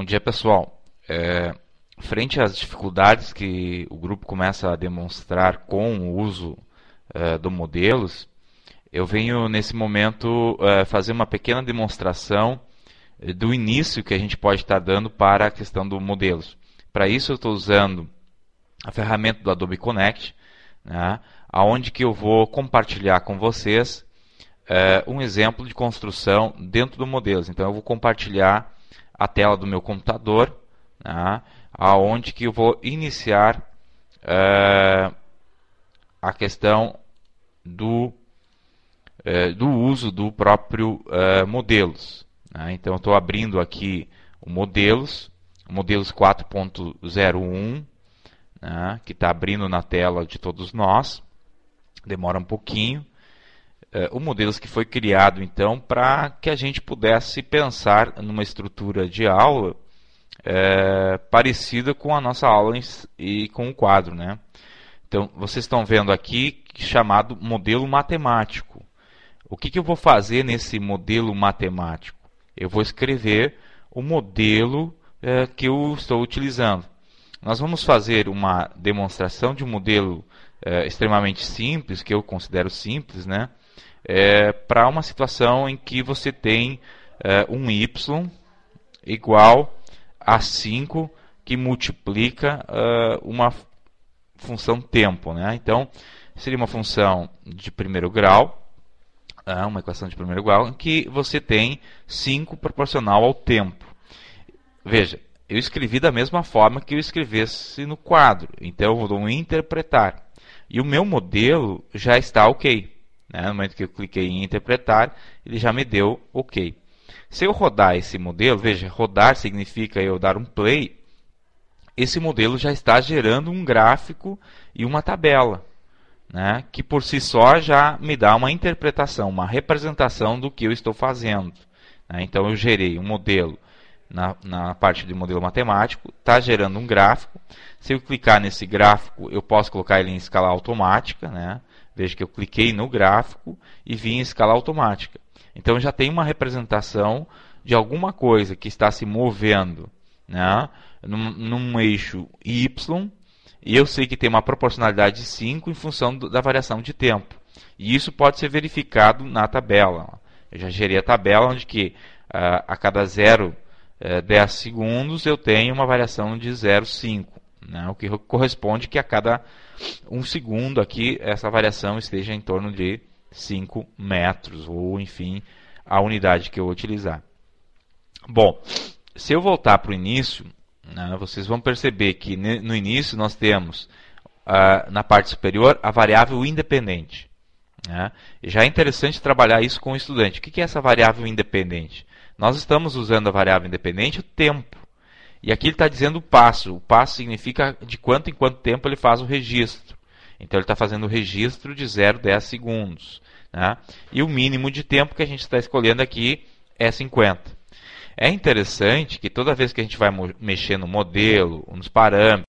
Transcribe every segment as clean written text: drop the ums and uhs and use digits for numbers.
Bom dia, pessoal. Frente às dificuldades que o grupo começa a demonstrar com o uso do modelos, eu venho nesse momento fazer uma pequena demonstração do início que a gente pode estar dando para a questão do modelos. Para isso eu estou usando a ferramenta do Adobe Connect, né, onde que eu vou compartilhar com vocês um exemplo de construção dentro do modelos. Então eu vou compartilhar a tela do meu computador, né, aonde que eu vou iniciar a questão do uso do próprio modelos. Né? Então eu estou abrindo aqui o modelos 4.01, né, que está abrindo na tela de todos nós. Demora um pouquinho. O modelos que foi criado então para que a gente pudesse pensar numa estrutura de aula parecida com a nossa aula e com o quadro, né? Então vocês estão vendo aqui chamado modelo matemático. O que eu vou fazer nesse modelo matemático? Eu vou escrever o modelo que eu estou utilizando. Nós vamos fazer uma demonstração de um modelo extremamente simples, que eu considero simples, né? Para uma situação em que você tem um y igual a 5 que multiplica uma função tempo, né? Então, seria uma função de primeiro grau, uma equação de primeiro grau, em que você tem 5 proporcional ao tempo. Veja, eu escrevi da mesma forma que eu escrevesse no quadro, então eu vou interpretar. E o meu modelo já está ok. No momento que eu cliquei em interpretar, ele já me deu OK. Se eu rodar esse modelo, veja, rodar significa eu dar um play, esse modelo já está gerando um gráfico e uma tabela, né, que por si só já me dá uma interpretação, uma representação do que eu estou fazendo. Então eu gerei um modelo na parte de modelo matemático, está gerando um gráfico. Se eu clicar nesse gráfico, eu posso colocar ele em escala automática, né? Veja que eu cliquei no gráfico e vim em escala automática. Então já tem uma representação de alguma coisa que está se movendo, né, num eixo Y, e eu sei que tem uma proporcionalidade de 5 em função da variação de tempo. E isso pode ser verificado na tabela. Eu já gerei a tabela onde que a cada 0,10 segundos eu tenho uma variação de 0,5. Né, o que corresponde que a cada 1 segundo aqui essa variação esteja em torno de 5 metros, ou enfim, a unidade que eu vou utilizar. Bom, se eu voltar para o início, né, vocês vão perceber que no início nós temos na parte superior a variável independente. Né? E já é interessante trabalhar isso com o estudante. O que é essa variável independente? Nós estamos usando a variável independente o tempo. E aqui ele está dizendo o passo. O passo significa de quanto em quanto tempo ele faz o registro. Então ele está fazendo o registro de 0,10 segundos. Né? E o mínimo de tempo que a gente está escolhendo aqui é 50. É interessante que toda vez que a gente vai mexer no modelo, nos parâmetros,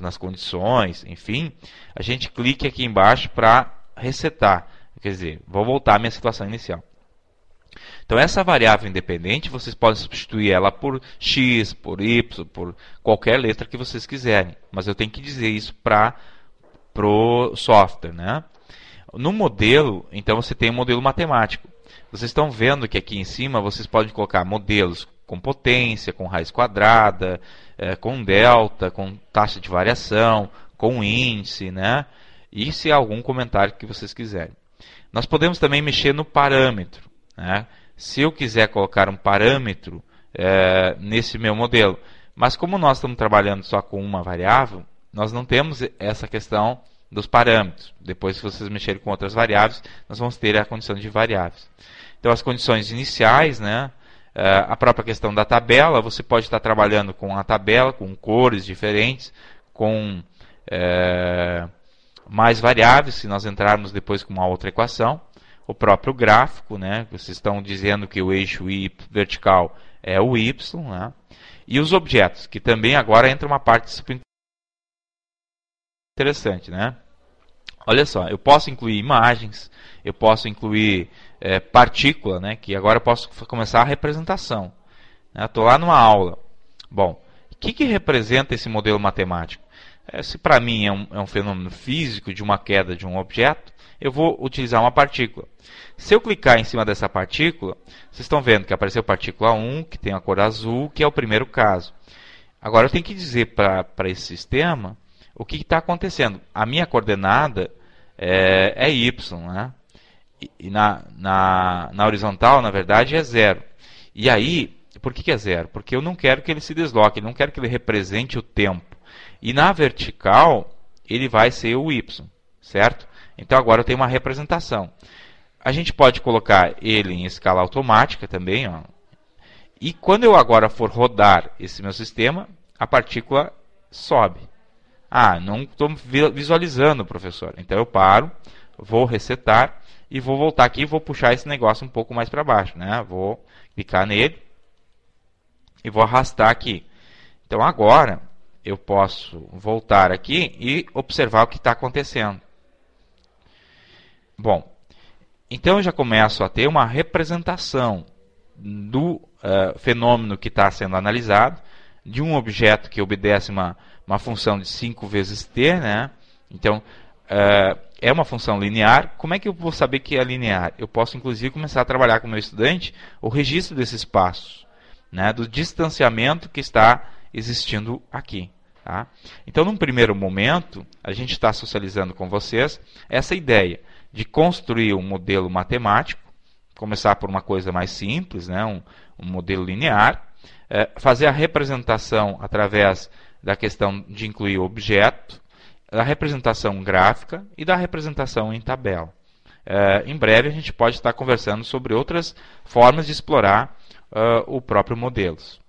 nas condições, enfim, a gente clique aqui embaixo para resetar. Quer dizer, vou voltar à minha situação inicial. Então essa variável independente, vocês podem substituir ela por x, por y, por qualquer letra que vocês quiserem. Mas eu tenho que dizer isso para o software. Né? No modelo, então você tem um modelo matemático. Vocês estão vendo que aqui em cima vocês podem colocar modelos com potência, com raiz quadrada, com delta, com taxa de variação, com índice, né? E se há algum comentário que vocês quiserem. Nós podemos também mexer no parâmetro. Né? Se eu quiser colocar um parâmetro nesse meu modelo, mas como nós estamos trabalhando só com uma variável, nós não temos essa questão dos parâmetros. Depois, se vocês mexerem com outras variáveis, nós vamos ter a condição de variáveis. Então, as condições iniciais, né? A própria questão da tabela, você pode estar trabalhando com a tabela, com cores diferentes, com mais variáveis, se nós entrarmos depois com uma outra equação. O próprio gráfico, né? Vocês estão dizendo que o eixo Y vertical é o Y. Né? E os objetos, que também agora entra uma parte super interessante. Né? Olha só, eu posso incluir imagens, eu posso incluir partícula, né? Que agora eu posso começar a representação. Estou lá numa aula. Bom, o que representa esse modelo matemático? Se para mim é um fenômeno físico de uma queda de um objeto, eu vou utilizar uma partícula. Se eu clicar em cima dessa partícula, vocês estão vendo que apareceu a partícula 1, que tem a cor azul, que é o primeiro caso. Agora eu tenho que dizer para esse sistema o que está acontecendo. A minha coordenada é y, né? E na horizontal, na verdade, é 0. E aí, por que é 0? Porque eu não quero que ele se desloque, eu não quero que ele represente o tempo. E na vertical, ele vai ser o y, certo? Então agora eu tenho uma representação. A gente pode colocar ele em escala automática também, ó. E quando eu agora for rodar esse meu sistema, a partícula sobe. Ah, não estou visualizando, professor. Então eu paro, vou resetar e vou voltar aqui e vou puxar esse negócio um pouco mais para baixo, né? Vou clicar nele e vou arrastar aqui. Então agora eu posso voltar aqui e observar o que está acontecendo. Bom, então eu já começo a ter uma representação do fenômeno que está sendo analisado, de um objeto que obedece uma função de 5 vezes t, né? Então, é uma função linear. Como é que eu vou saber que é linear? Eu posso, inclusive, começar a trabalhar com o meu estudante o registro desses passos, né? Do distanciamento que está existindo aqui. Tá? Então, num primeiro momento, a gente está socializando com vocês essa ideia de construir um modelo matemático, começar por uma coisa mais simples, né? um modelo linear, fazer a representação através da questão de incluir o objeto, da representação gráfica e da representação em tabela. Em breve a gente pode estar conversando sobre outras formas de explorar o próprio modelos.